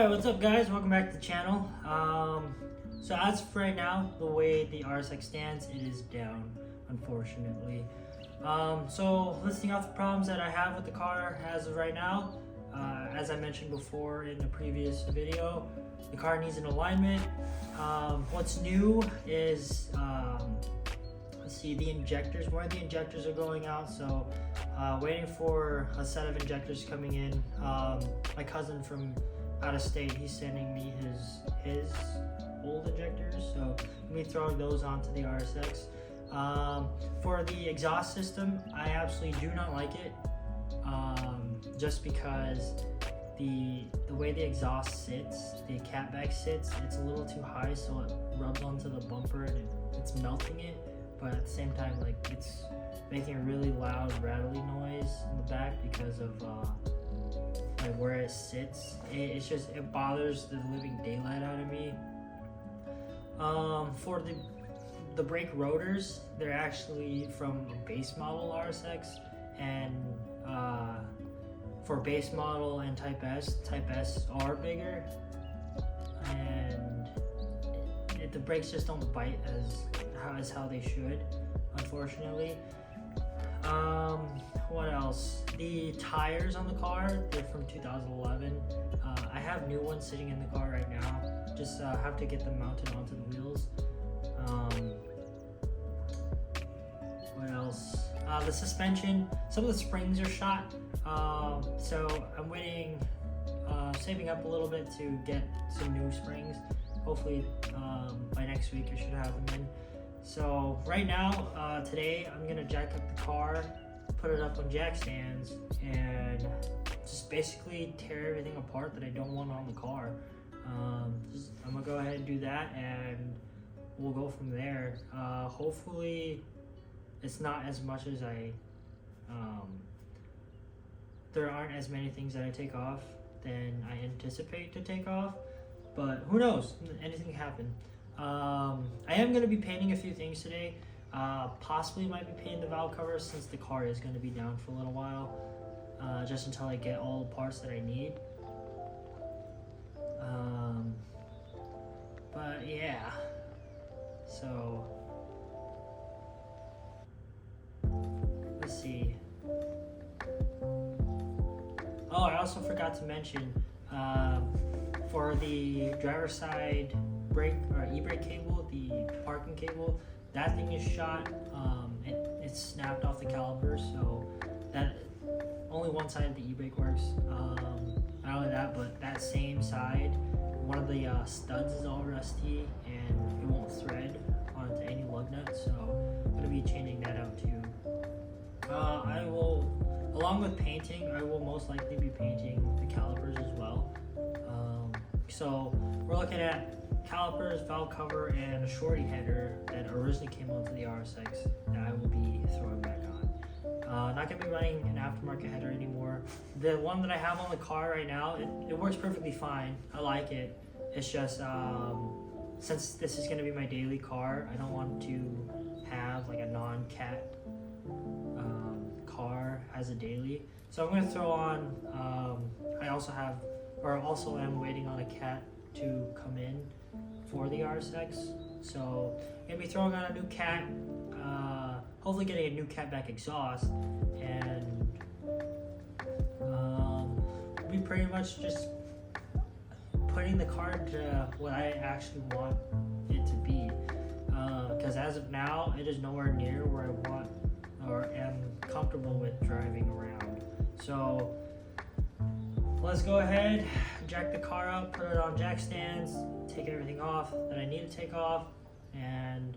Alright, what's up guys? Welcome back to the channel. So as of right now, the way the RSX stands, it is down, unfortunately. So listing off the problems that I have with the car as of right now. As I mentioned before in the previous video, the car needs an alignment. What's new is, let's see, the injectors. One of the injectors are going out, so waiting for a set of injectors coming in. My cousin from out of state, he's sending me his old injectors, so I'm gonna be throwing those onto the RSX. For the exhaust system, I absolutely do not like it, just because the way the exhaust sits, the catback sits, it's a little too high, so it rubs onto the bumper and it's melting it, but at the same time, like, it's making a really loud rattly noise in the back because of like where it sits. It bothers the living daylight out of me. For the brake rotors, they're actually from a base model RSX, and for base model and Type S are bigger, and the brakes just don't bite as how they should, unfortunately. What else? The tires on the car, they're from 2011. I have new ones sitting in the car right now. Just have to get them mounted onto the wheels. What else? The suspension, some of the springs are shot. So I'm waiting, saving up a little bit to get some new springs. Hopefully by next week I should have them in. So right now, today I'm gonna jack up the car, put it up on jack stands, and just basically tear everything apart that I don't want on the car. I'm gonna go ahead and do that, and we'll go from there. Hopefully it's not as much as there aren't as many things that I take off than I anticipate to take off, but who knows, anything can happen. I am going to be painting a few things today. Possibly might be painting the valve cover, since the car is going to be down for a little while, just until I get all the parts that I need. But yeah, so let's see. Oh, I also forgot to mention, for the driver's side brake or e-brake cable, the parking cable, that thing is shot. It snapped off the calipers, so that only one side of the e-brake works. Not only that, but that same side, one of the studs is all rusty and it won't thread onto any lug nuts, so I'm gonna be changing that out too. I will, along with painting, I will most likely be painting the calipers as well. So we're looking at calipers, valve cover, and a shorty header that originally came onto the RSX that I will be throwing back on. Not gonna be running an aftermarket header anymore. The one that I have on the car right now, it works perfectly fine. I like it. It's just, since this is gonna be my daily car, I don't want to have like a non-cat car as a daily. So I'm gonna throw on, I also am waiting on a cat to come in for the RSX, so I'm gonna be throwing on a new cat, hopefully getting a new catback exhaust, and we pretty much just putting the car to what I actually want it to be, because as of now it is nowhere near where I want or am comfortable with driving around. So let's go ahead, jack the car up, put it on jack stands, take everything off that I need to take off, and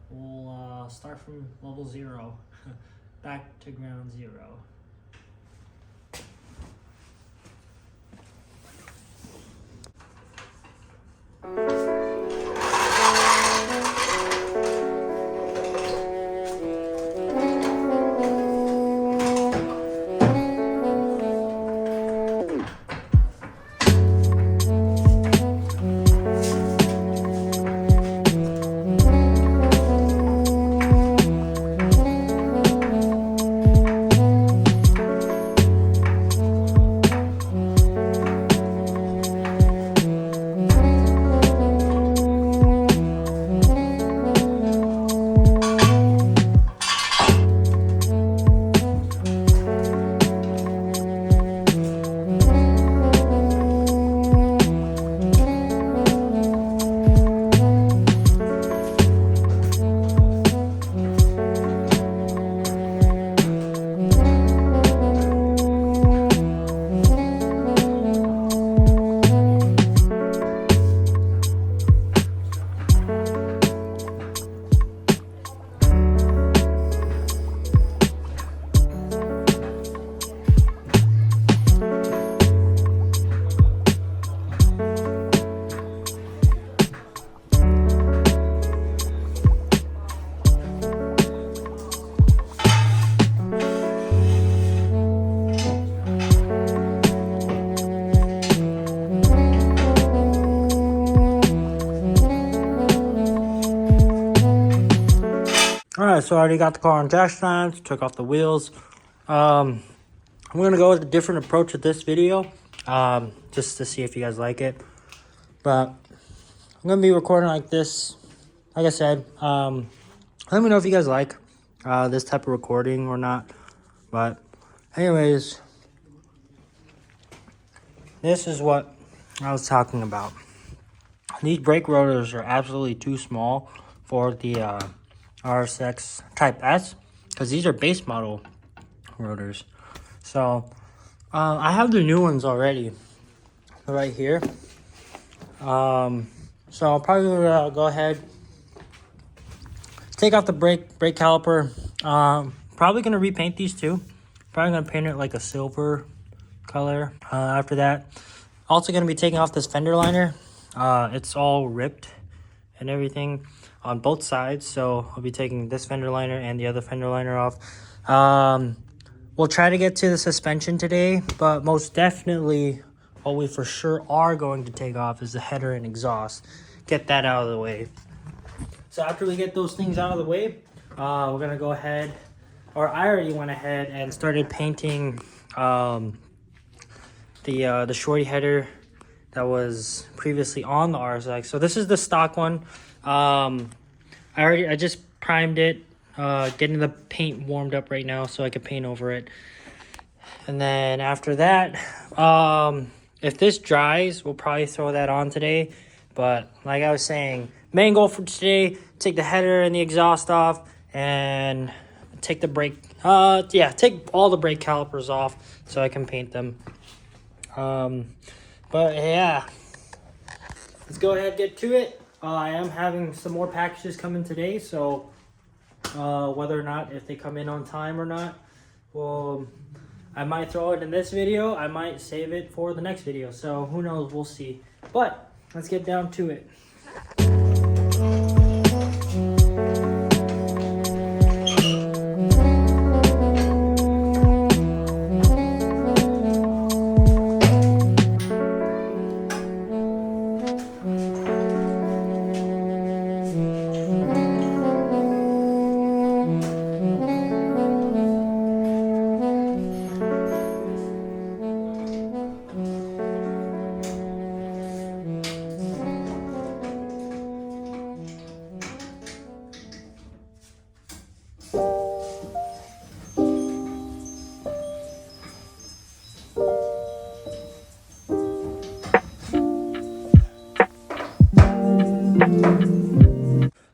we'll start from level 0, back to ground 0. so I already got the car on jack stands, took off the wheels. I'm gonna go with a different approach with this video, just to see if you guys like it. But I'm gonna be recording like this. Like I said, let me know if you guys like this type of recording or not. But anyways, this is what I was talking about. These brake rotors are absolutely too small for the RSX Type S, because these are base model rotors. So I have the new ones already right here. So I'll probably go ahead, take off the brake caliper. Probably gonna repaint these too. Probably gonna paint it like a silver color. After that, also gonna be taking off this fender liner. It's all ripped and everything on both sides, so I'll be taking this fender liner and the other fender liner off. We'll try to get to the suspension today, but most definitely what we for sure are going to take off is the header and exhaust. Get that out of the way. So after we get those things out of the way, we're gonna go ahead, or I already went ahead and started painting the shorty header that was previously on the RSX. So this is the stock one. I just primed it, getting the paint warmed up right now so I can paint over it. And then after that, if this dries, we'll probably throw that on today. But like I was saying, main goal for today, take the header and the exhaust off and take the brake, take all the brake calipers off so I can paint them. But yeah, let's go ahead and get to it. I am having some more packages coming today, so whether or not, if they come in on time or not, well, I might throw it in this video. I might save it for the next video, so who knows, we'll see. But let's get down to it.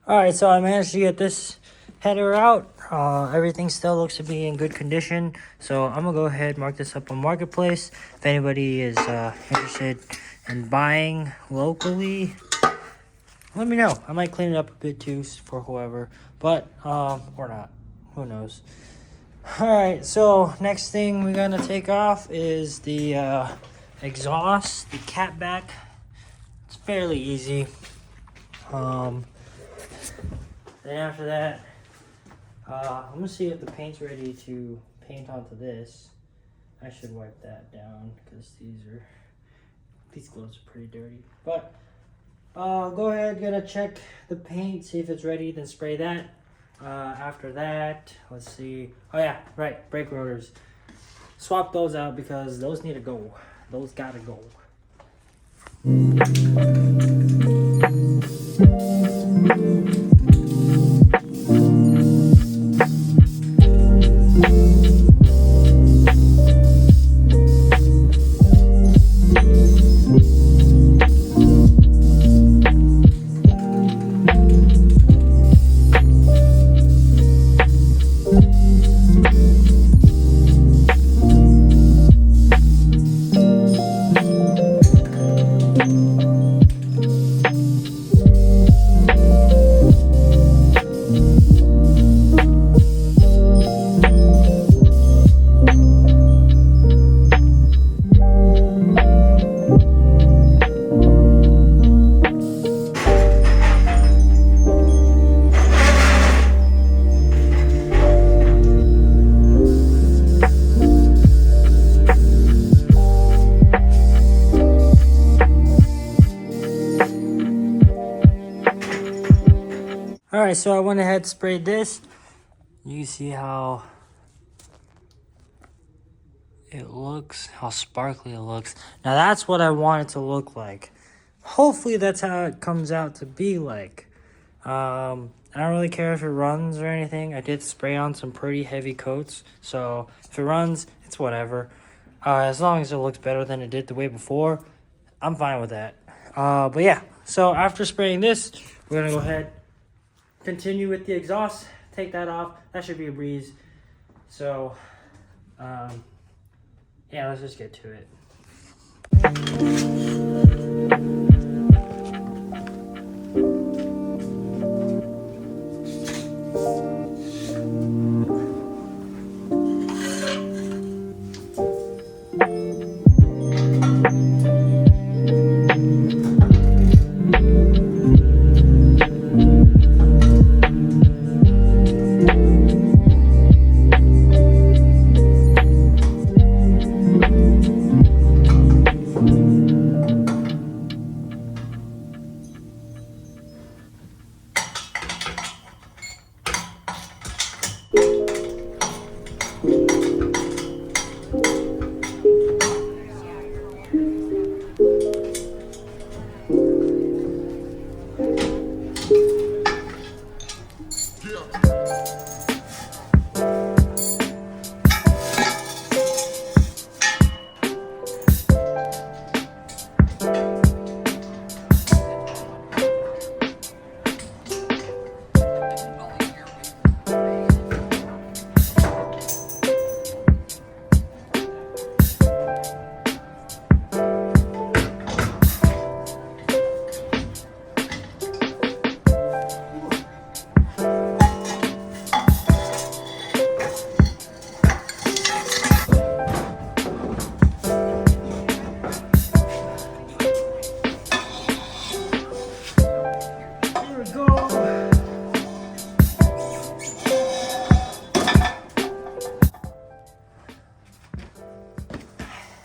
Alright, so I managed to get this header out. Everything still looks to be in good condition. So I'm going to go ahead and mark this up on Marketplace. If anybody is interested in buying locally, let me know. I might clean it up a bit too for whoever. But, or not. Who knows. Alright, so next thing we're going to take off is the exhaust, the catback. It's fairly easy. Then after that, I'm gonna see if the paint's ready to paint onto this. I should wipe that down because these gloves are pretty dirty. But go ahead, gonna check the paint, see if it's ready, then spray that. After that, let's see. Oh yeah, right, brake rotors. Swap those out because those need to go. Those gotta go. Alright, so I went ahead and sprayed this. You see how it looks, how sparkly it looks. Now that's what I want it to look like. Hopefully that's how it comes out to be like. I don't really care if it runs or anything. I did spray on some pretty heavy coats, so if it runs, it's whatever. As long as it looks better than it did the way before, I'm fine with that. But yeah, so after spraying this, we're gonna go ahead, continue with the exhaust, take that off. That should be a breeze. So, yeah, let's just get to it.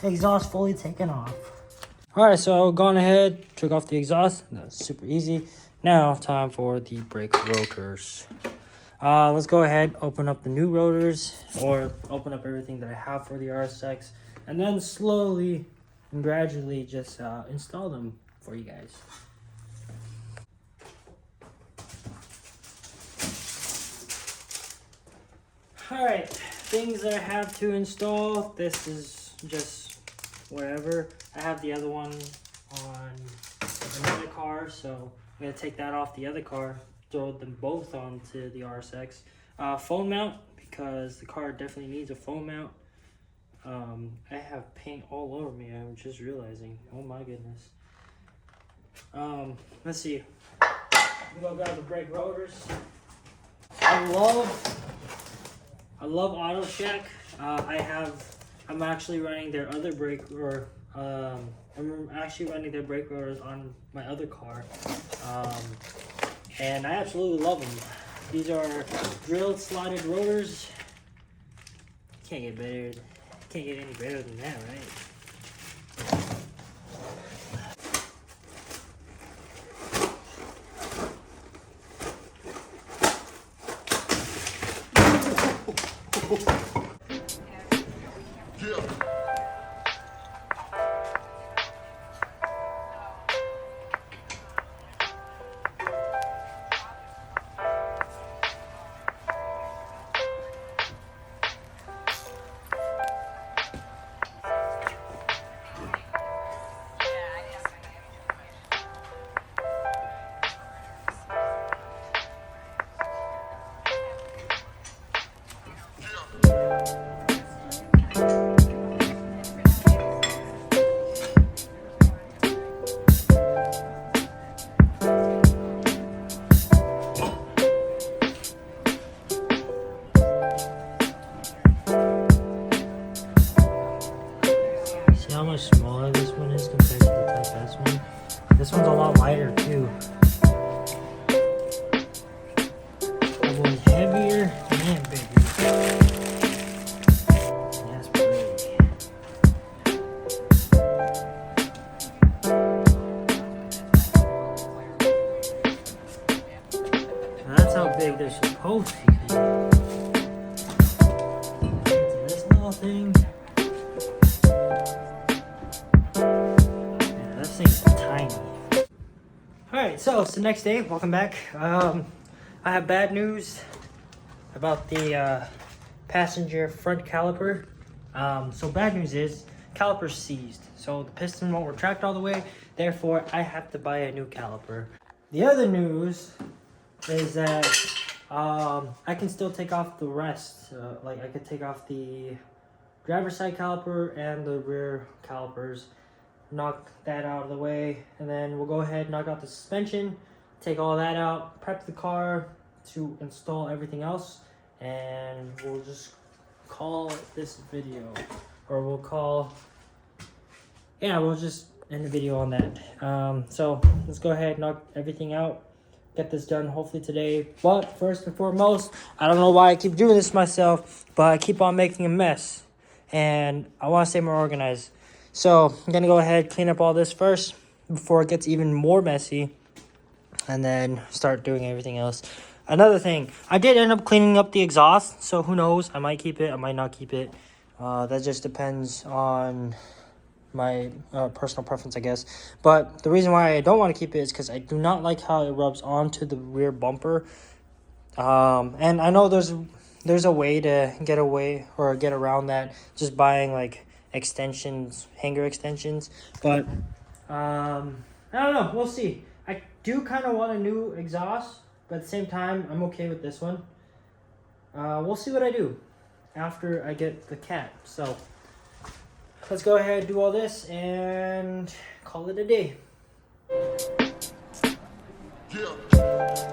Exhaust fully taken off. All right, so gone ahead, took off the exhaust. That's super easy. Now time for the brake rotors. Let's go ahead, open up the new rotors, or open up everything that I have for the RSX, and then slowly and gradually just install them for you guys. All right, things that I have to install. This is just wherever. I have the other one on another car, so I'm gonna take that off the other car, throw them both onto the RSX. Phone mount, because the car definitely needs a phone mount. I have paint all over me, I'm just realizing. Oh my goodness. Let's see. I'm gonna grab the brake rotors. I love Auto Shack. I'm actually running their other brake, or I'm actually running their brake rotors on my other car, and I absolutely love them. These are drilled slotted rotors. Can't get any better than that, right? See how much smaller this one is compared to the Type S one? This one's a lot lighter too. That one's heavier and bigger. That's pretty. Now that's how big they're supposed to be. thing. Yeah, this thing's tiny. Alright, so it's the next day. Welcome back. I have bad news about the passenger front caliper. So bad news is caliper's seized. So the piston won't retract all the way. Therefore, I have to buy a new caliper. The other news is that I can still take off the rest. Like I could take off the driver's side caliper and the rear calipers, knock that out of the way, and then we'll go ahead and knock out the suspension, take all that out, prep the car to install everything else, and we'll just call this video, or we'll just end the video on that. So let's go ahead and knock everything out, get this done hopefully today. But first and foremost, I don't know why I keep doing this myself, but I keep on making a mess, and I want to stay more organized. So I'm gonna go ahead, clean up all this first before it gets even more messy, and then start doing everything else. Another thing, I did end up cleaning up the exhaust, so who knows, I might keep it, I might not keep it. That just depends on my personal preference, I guess. But the reason why I don't want to keep it is because I do not like how it rubs onto the rear bumper. And I know there's a way to get away or get around that, just buying like extensions, hanger extensions. But I don't know, we'll see. I do kind of want a new exhaust, but at the same time I'm okay with this one. We'll see what I do after I get the cat. So let's go ahead and do all this and call it a day. Yeah.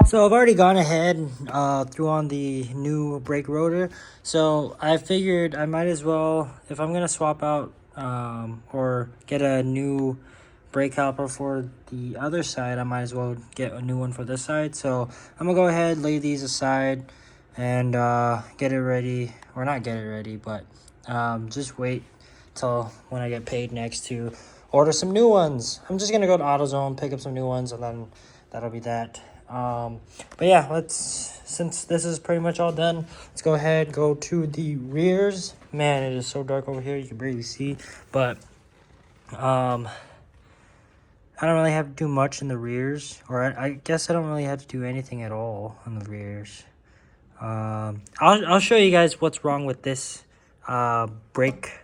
So I've already gone ahead and threw on the new brake rotor. So I figured I might as well, if I'm gonna swap out or get a new brake caliper for the other side, I might as well get a new one for this side. So I'm gonna go ahead, lay these aside, and get it ready, or not get it ready, but just wait till when I get paid next to order some new ones. I'm just gonna go to AutoZone, pick up some new ones, and then that'll be that. But yeah, since this is pretty much all done, let's go ahead, go to the rears. Man, it is so dark over here, you can barely see, but I don't really have to do much in the rears, or I guess I don't really have to do anything at all on the rears. I'll show you guys what's wrong with this brake,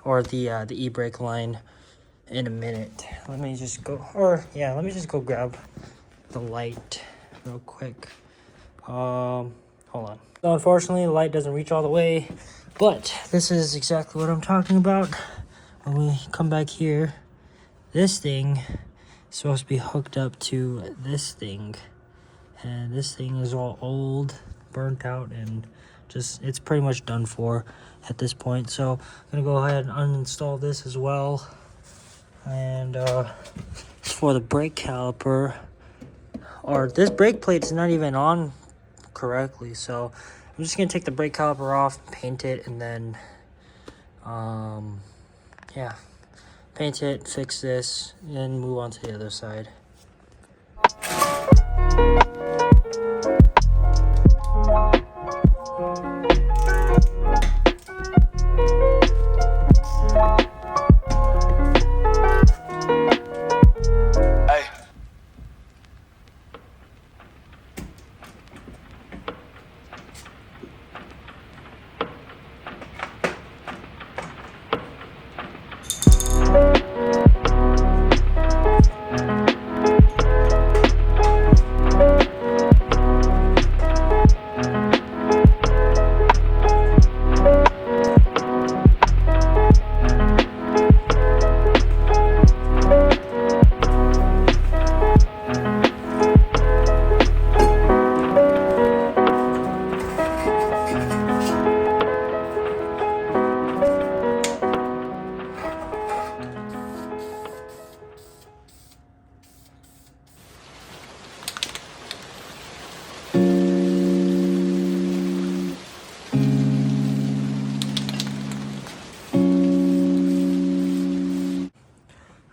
or the e-brake line, in a minute. Let me just go grab the light real quick. Hold on. So unfortunately the light doesn't reach all the way, but this is exactly what I'm talking about. When we come back here, this thing is supposed to be hooked up to this thing, and this thing is all old, burnt out, and just, it's pretty much done for at this point. So I'm gonna go ahead and uninstall this as well. And for the brake caliper, or this brake plate is not even on correctly, so I'm just gonna take the brake caliper off, paint it, and then yeah, paint it, fix this, and move on to the other side.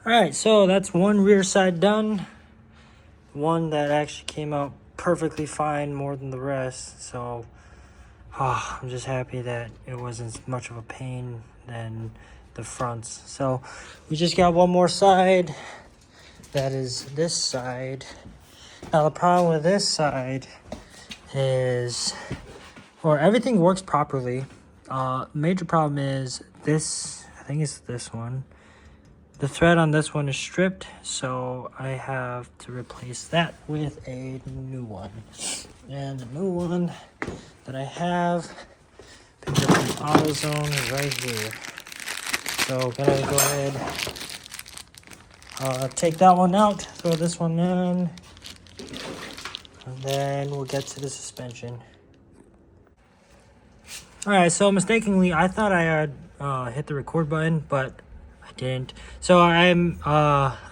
Alright, so that's one rear side done. One that actually came out perfectly fine more than the rest. So I'm just happy that it wasn't much of a pain than the fronts. So we just got one more side. That is this side. Now the problem with this side is, or everything works properly. Major problem is this, I think it's this one. The thread on this one is stripped, so I have to replace that with a new one. And the new one that I have picked up from AutoZone is right here. So gonna go ahead, take that one out, throw this one in, and then we'll get to the suspension. Alright, so mistakenly I thought I had hit the record button, but I didn't. So I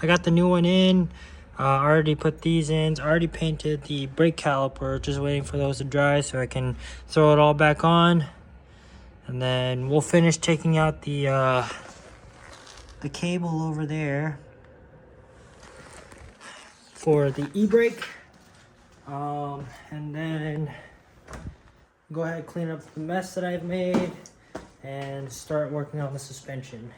got the new one in. Already put these in. Already painted the brake caliper. Just waiting for those to dry so I can throw it all back on. And then we'll finish taking out the cable over there for the e-brake. And then go ahead and clean up the mess that I've made and start working on the suspension.